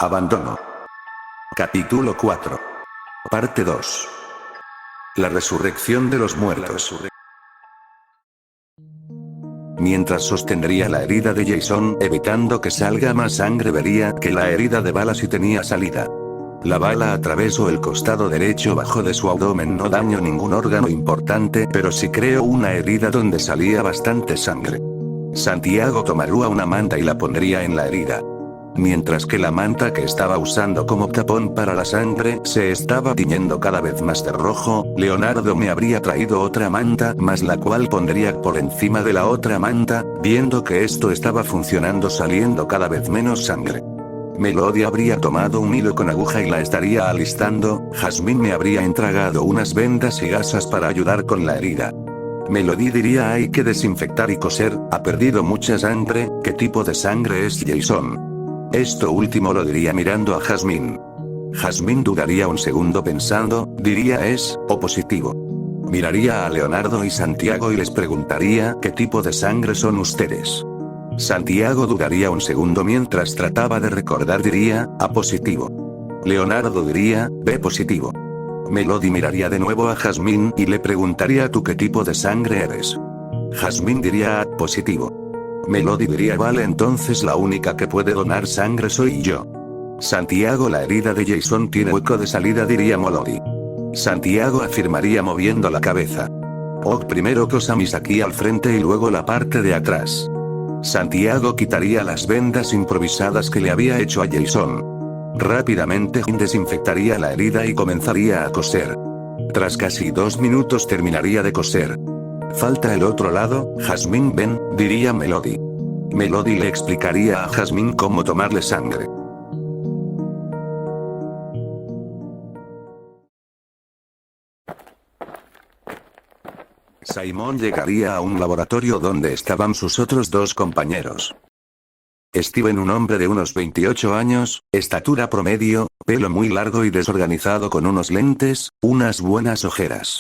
Abandono. Capítulo 4. Parte 2. La resurrección de los muertos. Mientras sostendría la herida de Jason, evitando que salga más sangre, vería que la herida de bala sí tenía salida. La bala atravesó el costado derecho bajo de su abdomen, no dañó ningún órgano importante, pero sí creó una herida donde salía bastante sangre. Santiago tomaría una manta y la pondría en la herida. Mientras que la manta que estaba usando como tapón para la sangre se estaba tiñendo cada vez más de rojo, Leonardo me habría traído otra manta más, la cual pondría por encima de la otra manta, viendo que esto estaba funcionando, saliendo cada vez menos sangre. Melody habría tomado un hilo con aguja y la estaría alistando. Jazmín me habría entregado unas vendas y gasas para ayudar con la herida. Melody diría: hay que desinfectar y coser, ha perdido mucha sangre. ¿Qué tipo de sangre es Jason? Esto último lo diría mirando a Jazmín. Jazmín dudaría un segundo pensando, diría es O positivo. Miraría a Leonardo y Santiago y les preguntaría: ¿qué tipo de sangre son ustedes? Santiago dudaría un segundo mientras trataba de recordar, diría A positivo. Leonardo diría B positivo. Melody miraría de nuevo a Jazmín y le preguntaría: ¿tú qué tipo de sangre eres? Jazmín diría A positivo. Melody diría: vale, entonces la única que puede donar sangre soy yo. Santiago: la herida de Jason tiene hueco de salida, diría Melody. Santiago afirmaría moviendo la cabeza. Primero cosamis aquí al frente y luego la parte de atrás. Santiago quitaría las vendas improvisadas que le había hecho a Jason. Rápidamente desinfectaría la herida y comenzaría a coser. Tras casi 2 minutos terminaría de coser. Falta el otro lado, Jazmín, ven, diría Melody. Melody le explicaría a Jazmín cómo tomarle sangre. Simon llegaría a un laboratorio donde estaban sus otros 2 compañeros. Steven, un hombre de unos 28 años, estatura promedio, pelo muy largo y desorganizado con unos lentes, unas buenas ojeras.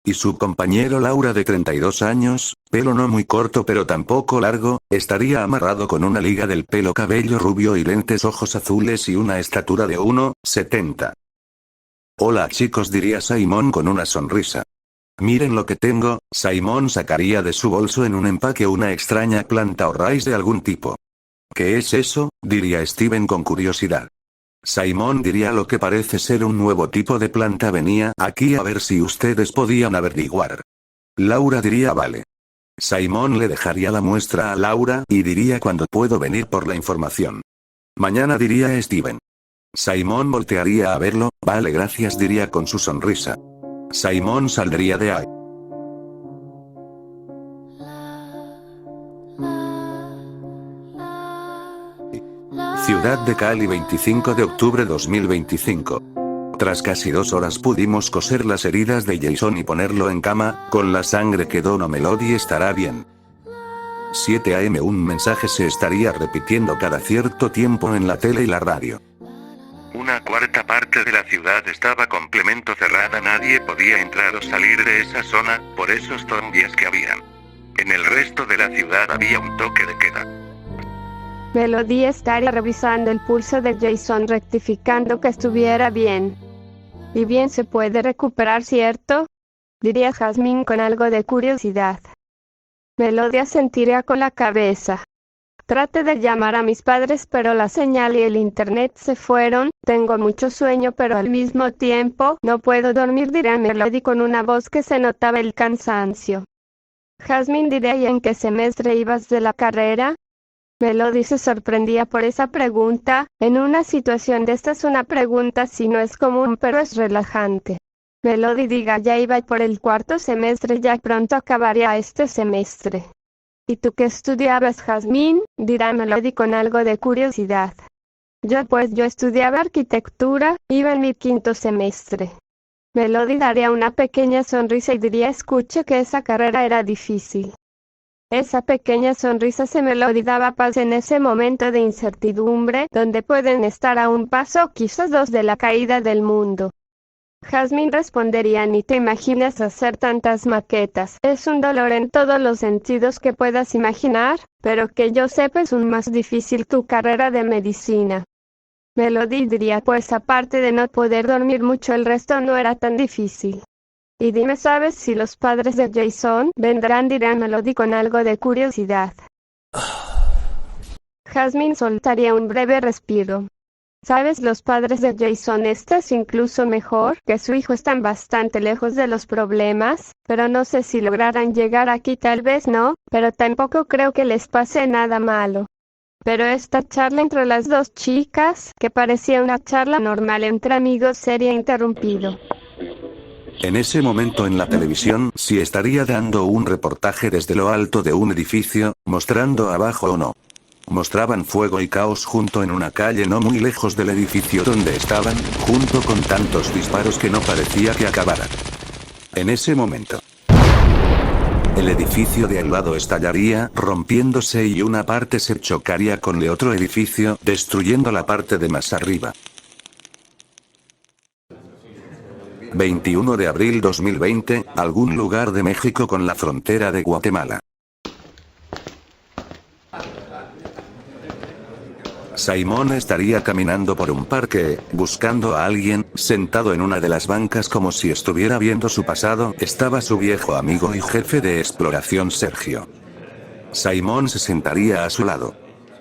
Y su compañero Laura, de 32 años, pelo no muy corto pero tampoco largo, estaría amarrado con una liga del pelo, cabello rubio y lentes, ojos azules y una estatura de 1,70. Hola chicos, diría Simon con una sonrisa. Miren lo que tengo. Simon sacaría de su bolso en un empaque una extraña planta o raíz de algún tipo. ¿Qué es eso?, diría Steven con curiosidad. Simon diría: lo que parece ser un nuevo tipo de planta, venía aquí a ver si ustedes podían averiguar. Laura diría: vale. Simon le dejaría la muestra a Laura y diría: ¿cuándo puedo venir por la información? Mañana, diría Steven. Simon voltearía a verlo. Vale, gracias, diría con su sonrisa. Simon saldría de ahí. Ciudad de Cali, 25 de octubre 2025. Tras casi 2 horas pudimos coser las heridas de Jason y ponerlo en cama. Con la sangre que donó Melody estará bien. 7 AM. Un mensaje se estaría repitiendo cada cierto tiempo en la tele y la radio. Una cuarta parte de la ciudad estaba completamente cerrada, nadie podía entrar o salir de esa zona, por esos zombies que habían. En el resto de la ciudad había un toque de queda. Melody estaría revisando el pulso de Jason, rectificando que estuviera bien. Y bien se puede recuperar, ¿cierto?, diría Jazmín con algo de curiosidad. Melody asentiría con la cabeza. Traté de llamar a mis padres pero la señal y el internet se fueron. Tengo mucho sueño pero al mismo tiempo no puedo dormir, diría Melody con una voz que se notaba el cansancio. Jazmín diría: ¿y en qué semestre ibas de la carrera? Melody se sorprendía por esa pregunta. En una situación de estas una pregunta si no es común pero es relajante. Melody diga: ya iba por el 4º semestre, ya pronto acabaría este semestre. ¿Y tú qué estudiabas, Jazmín?, dirá Melody con algo de curiosidad. Yo estudiaba arquitectura, iba en mi 5º semestre. Melody daría una pequeña sonrisa y diría: escuché que esa carrera era difícil. Esa pequeña sonrisa se Melody daba paz en ese momento de incertidumbre, donde pueden estar a un paso o quizás 2 de la caída del mundo. Jazmín respondería: ni te imaginas hacer tantas maquetas, es un dolor en todos los sentidos que puedas imaginar, pero que yo sepa es un más difícil tu carrera de medicina. Melody diría pues aparte de no poder dormir mucho el resto no era tan difícil. Y dime, ¿sabes si los padres de Jason vendrán? Dirá Melody con algo de curiosidad. Jasmine soltaría un breve respiro. ¿Sabes? Los padres de Jason estás incluso mejor que su hijo, están bastante lejos de los problemas, pero no sé si lograrán llegar aquí, tal vez no, pero tampoco creo que les pase nada malo. Pero esta charla entre las dos chicas, que parecía una charla normal entre amigos, sería interrumpido. En ese momento en la televisión, sí estaría dando un reportaje desde lo alto de un edificio, mostrando abajo o no. Mostraban fuego y caos junto en una calle no muy lejos del edificio donde estaban, junto con tantos disparos que no parecía que acabara. En ese momento, el edificio de al lado estallaría, rompiéndose y una parte se chocaría con el otro edificio, destruyendo la parte de más arriba. 21 de abril 2020, algún lugar de México con la frontera de Guatemala. Simon estaría caminando por un parque, buscando a alguien, sentado en una de las bancas como si estuviera viendo su pasado. Estaba su viejo amigo y jefe de exploración Sergio. Simon se sentaría a su lado.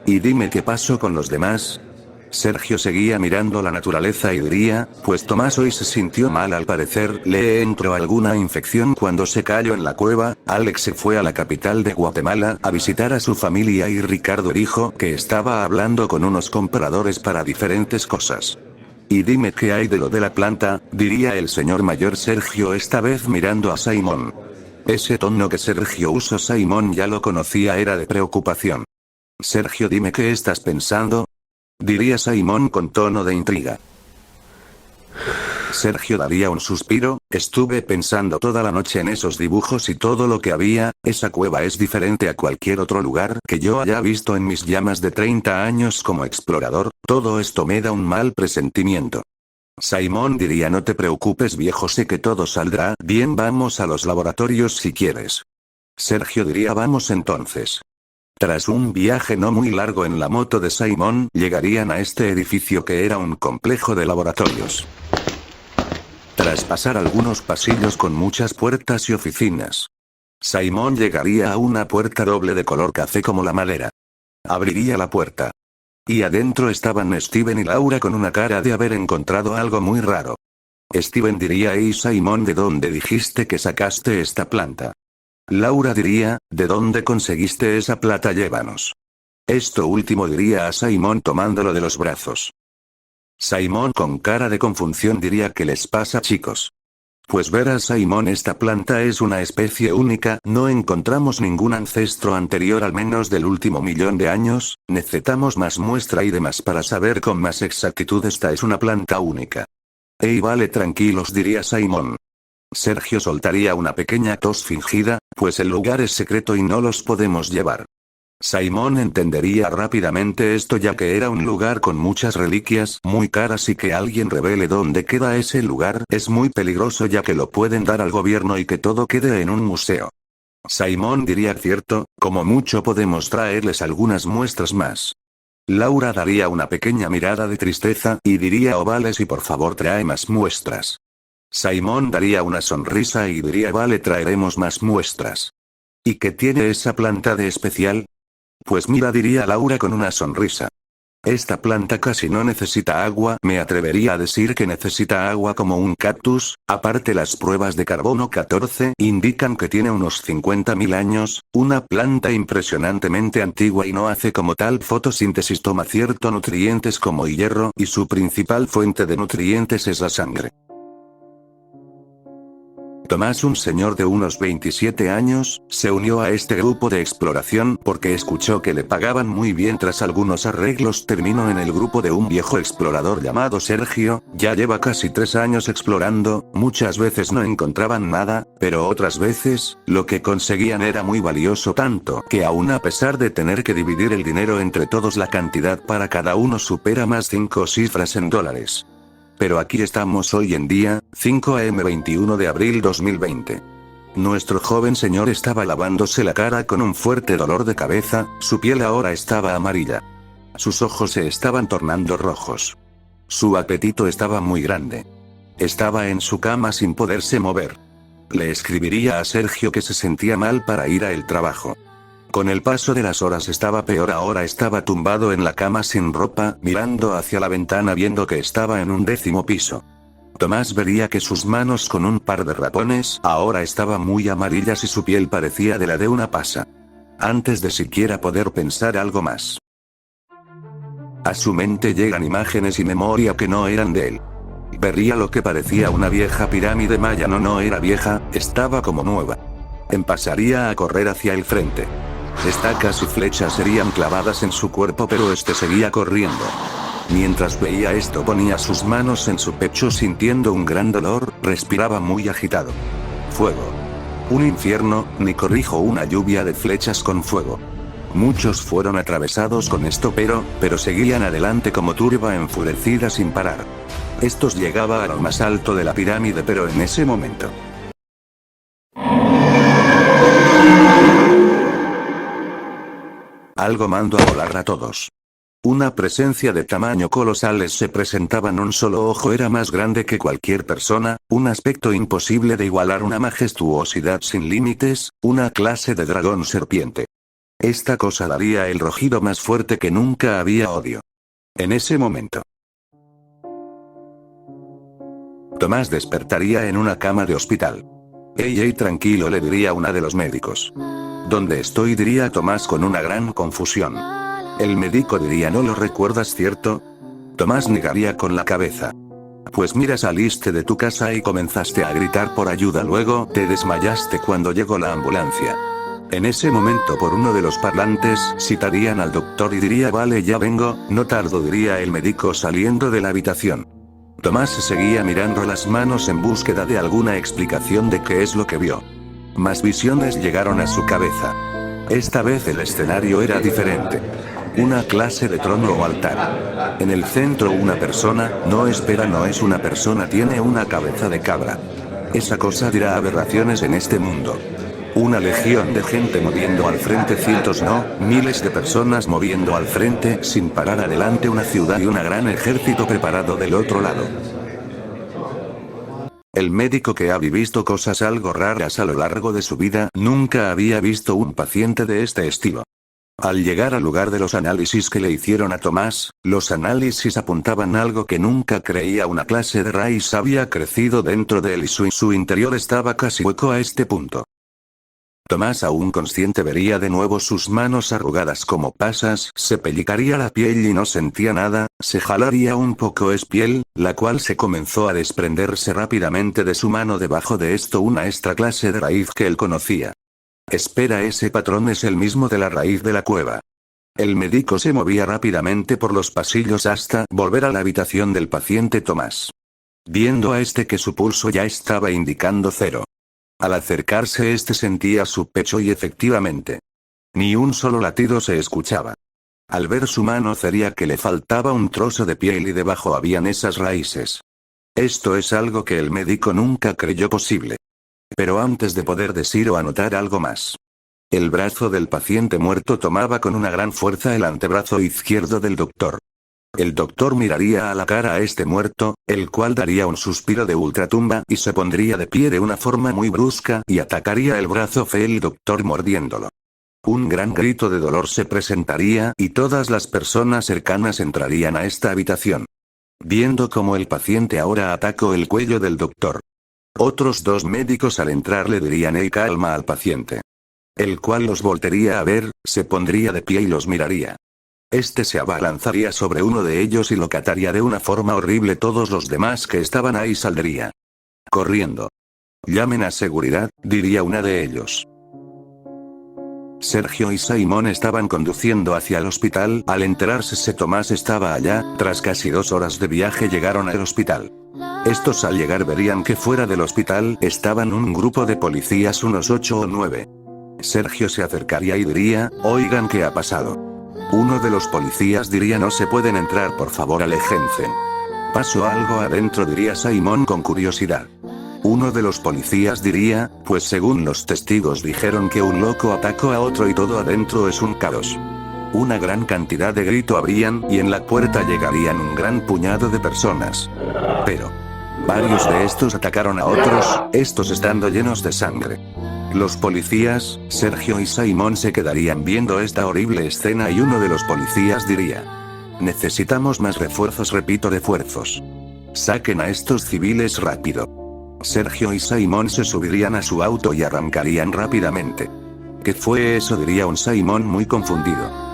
¿Y dime qué pasó con los demás? Sergio seguía mirando la naturaleza y diría, pues Tomás hoy se sintió mal, al parecer le entró alguna infección cuando se cayó en la cueva. Alex se fue a la capital de Guatemala a visitar a su familia y Ricardo dijo que estaba hablando con unos compradores para diferentes cosas. Y dime qué hay de lo de la planta, diría el señor mayor Sergio, esta vez mirando a Simon. Ese tono que Sergio usó Simon ya lo conocía, era de preocupación. Sergio, dime qué estás pensando, diría Simon con tono de intriga. Sergio daría un suspiro, estuve pensando toda la noche en esos dibujos y todo lo que había. Esa cueva es diferente a cualquier otro lugar que yo haya visto en mis llamas de 30 años como explorador, todo esto me da un mal presentimiento. Simon diría, no te preocupes viejo, sé que todo saldrá bien, vamos a los laboratorios si quieres. Sergio diría, vamos entonces. Tras un viaje no muy largo en la moto de Simon, llegarían a este edificio que era un complejo de laboratorios. Tras pasar algunos pasillos con muchas puertas y oficinas, Simon llegaría a una puerta doble de color café como la madera. Abriría la puerta. Y adentro estaban Steven y Laura con una cara de haber encontrado algo muy raro. Steven diría, hey Simon, ¿de dónde dijiste que sacaste esta planta? Laura diría, ¿de dónde conseguiste esa plata? Llévanos. Esto último diría a Simon tomándolo de los brazos. Simon con cara de confusión diría, ¿qué les pasa chicos? Pues verás Simon, esta planta es una especie única, no encontramos ningún ancestro anterior al menos del último 1.000.000 de años, necesitamos más muestra y demás para saber con más exactitud, esta es una planta única. Ey vale, tranquilos, diría Simon. Sergio soltaría una pequeña tos fingida, pues el lugar es secreto y no los podemos llevar. Simon entendería rápidamente esto, ya que era un lugar con muchas reliquias muy caras y que alguien revele dónde queda ese lugar es muy peligroso, ya que lo pueden dar al gobierno y que todo quede en un museo. Simon diría, cierto, como mucho podemos traerles algunas muestras más. Laura daría una pequeña mirada de tristeza y diría, oh vale, si por favor trae más muestras. Simon daría una sonrisa y diría, vale, traeremos más muestras. ¿Y qué tiene esa planta de especial? Pues mira, diría Laura con una sonrisa. Esta planta casi no necesita agua, me atrevería a decir que necesita agua como un cactus, aparte las pruebas de carbono 14 indican que tiene unos 50.000 años, una planta impresionantemente antigua y no hace como tal fotosíntesis, toma ciertos nutrientes como hierro y su principal fuente de nutrientes es la sangre. Tomás, un señor de unos 27 años, se unió a este grupo de exploración porque escuchó que le pagaban muy bien. Tras algunos arreglos terminó en el grupo de un viejo explorador llamado Sergio, ya lleva casi 3 años explorando, muchas veces no encontraban nada, pero otras veces, lo que conseguían era muy valioso, tanto que aún a pesar de tener que dividir el dinero entre todos, la cantidad para cada uno supera más 5 cifras en dólares. Pero aquí estamos hoy en día, 5 am 21 de abril 2020. Nuestro joven señor estaba lavándose la cara con un fuerte dolor de cabeza, su piel ahora estaba amarilla. Sus ojos se estaban tornando rojos. Su apetito estaba muy grande. Estaba en su cama sin poderse mover. Le escribiría a Sergio que se sentía mal para ir al trabajo. Con el paso de las horas estaba peor, ahora estaba tumbado en la cama sin ropa, mirando hacia la ventana viendo que estaba en un 10º piso. Tomás vería que sus manos con un par de rapones ahora estaban muy amarillas y su piel parecía de la de una pasa. Antes de siquiera poder pensar algo más. A su mente llegan imágenes y memoria que no eran de él. Vería lo que parecía una vieja pirámide maya, no era vieja, estaba como nueva. Empezaría a correr hacia el frente. Estacas y flechas serían clavadas en su cuerpo, pero este seguía corriendo. Mientras veía esto, ponía sus manos en su pecho sintiendo un gran dolor, respiraba muy agitado. Fuego. Un infierno, una lluvia de flechas con fuego. Muchos fueron atravesados con esto, pero seguían adelante como turba enfurecida sin parar. Estos llegaba a lo más alto de la pirámide, pero en ese momento. Algo mandó a volar a todos. Una presencia de tamaño colosal les se presentaba. En un solo ojo era más grande que cualquier persona, un aspecto imposible de igualar, una majestuosidad sin límites, una clase de dragón serpiente. Esta cosa daría el rugido más fuerte que nunca había oído. En ese momento. Tomás despertaría en una cama de hospital. Ey, tranquilo, le diría una de los médicos. ¿Dónde estoy?, diría Tomás con una gran confusión. El médico diría, ¿no lo recuerdas, cierto? Tomás negaría con la cabeza. Pues mira, saliste de tu casa y comenzaste a gritar por ayuda, luego te desmayaste cuando llegó la ambulancia. En ese momento por uno de los parlantes citarían al doctor y diría, vale, ya vengo, no tardo, diría el médico saliendo de la habitación. Tomás seguía mirando las manos en búsqueda de alguna explicación de qué es lo que vio. Más visiones llegaron a su cabeza. Esta vez el escenario era diferente. Una clase de trono o altar. En el centro una persona, no es una persona, tiene una cabeza de cabra. Esa cosa dirá aberraciones en este mundo. Una legión de gente moviendo al frente, cientos no, miles de personas moviendo al frente, sin parar, adelante una ciudad y un gran ejército preparado del otro lado. El médico, que había visto cosas algo raras a lo largo de su vida, nunca había visto un paciente de este estilo. Al llegar al lugar de los análisis que le hicieron a Tomás, los análisis apuntaban algo que nunca creía: una clase de raíz había crecido dentro de él y su interior estaba casi hueco a este punto. Tomás, aún consciente, vería de nuevo sus manos arrugadas como pasas, se pellizcaría la piel y no sentía nada, se jalaría un poco es piel, la cual se comenzó a desprenderse rápidamente de su mano. Debajo de esto una extra clase de raíz que él conocía. Espera, ese patrón es el mismo de la raíz de la cueva. El médico se movía rápidamente por los pasillos hasta volver a la habitación del paciente Tomás. Viendo a este que su pulso ya estaba indicando 0. Al acercarse sentía su pecho y efectivamente. Ni un solo latido se escuchaba. Al ver su mano vería que le faltaba un trozo de piel y debajo habían esas raíces. Esto es algo que el médico nunca creyó posible. Pero antes de poder decir o anotar algo más. El brazo del paciente muerto tomaba con una gran fuerza el antebrazo izquierdo del doctor. El doctor miraría a la cara a este muerto, el cual daría un suspiro de ultratumba y se pondría de pie de una forma muy brusca y atacaría el brazo del doctor mordiéndolo. Un gran grito de dolor se presentaría y todas las personas cercanas entrarían a esta habitación. Viendo cómo el paciente ahora atacó el cuello del doctor. Otros 2 médicos al entrar le dirían: hey, calma al paciente. El cual los voltearía a ver, se pondría de pie y los miraría. Este se abalanzaría sobre uno de ellos y lo cataría de una forma horrible. Todos los demás que estaban ahí saldrían corriendo. Llamen a seguridad, diría una de ellos. Sergio y Simón estaban conduciendo hacia el hospital. Al enterarse Tomás estaba allá, tras casi 2 horas de viaje llegaron al hospital. Estos al llegar verían que fuera del hospital estaban un grupo de policías, unos 8 o 9. Sergio se acercaría y diría: oigan, ¿qué ha pasado? Uno de los policías diría: no se pueden entrar, por favor, aléjense. ¿Pasó algo adentro?, diría Simón con curiosidad. Uno de los policías diría: pues según los testigos dijeron que un loco atacó a otro y todo adentro es un caos. Una gran cantidad de grito habrían y en la puerta llegarían un gran puñado de personas. Pero varios de estos atacaron a otros, estos estando llenos de sangre. Los policías, Sergio y Simon se quedarían viendo esta horrible escena y uno de los policías diría: necesitamos más refuerzos, repito, refuerzos. Saquen a estos civiles rápido. Sergio y Simon se subirían a su auto y arrancarían rápidamente. ¿Qué fue eso?, diría un Simon muy confundido.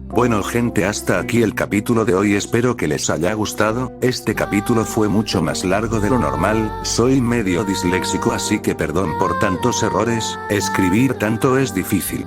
Bueno gente, hasta aquí el capítulo de hoy, espero que les haya gustado. Este capítulo fue mucho más largo de lo normal, soy medio disléxico así que perdón por tantos errores, escribir tanto es difícil.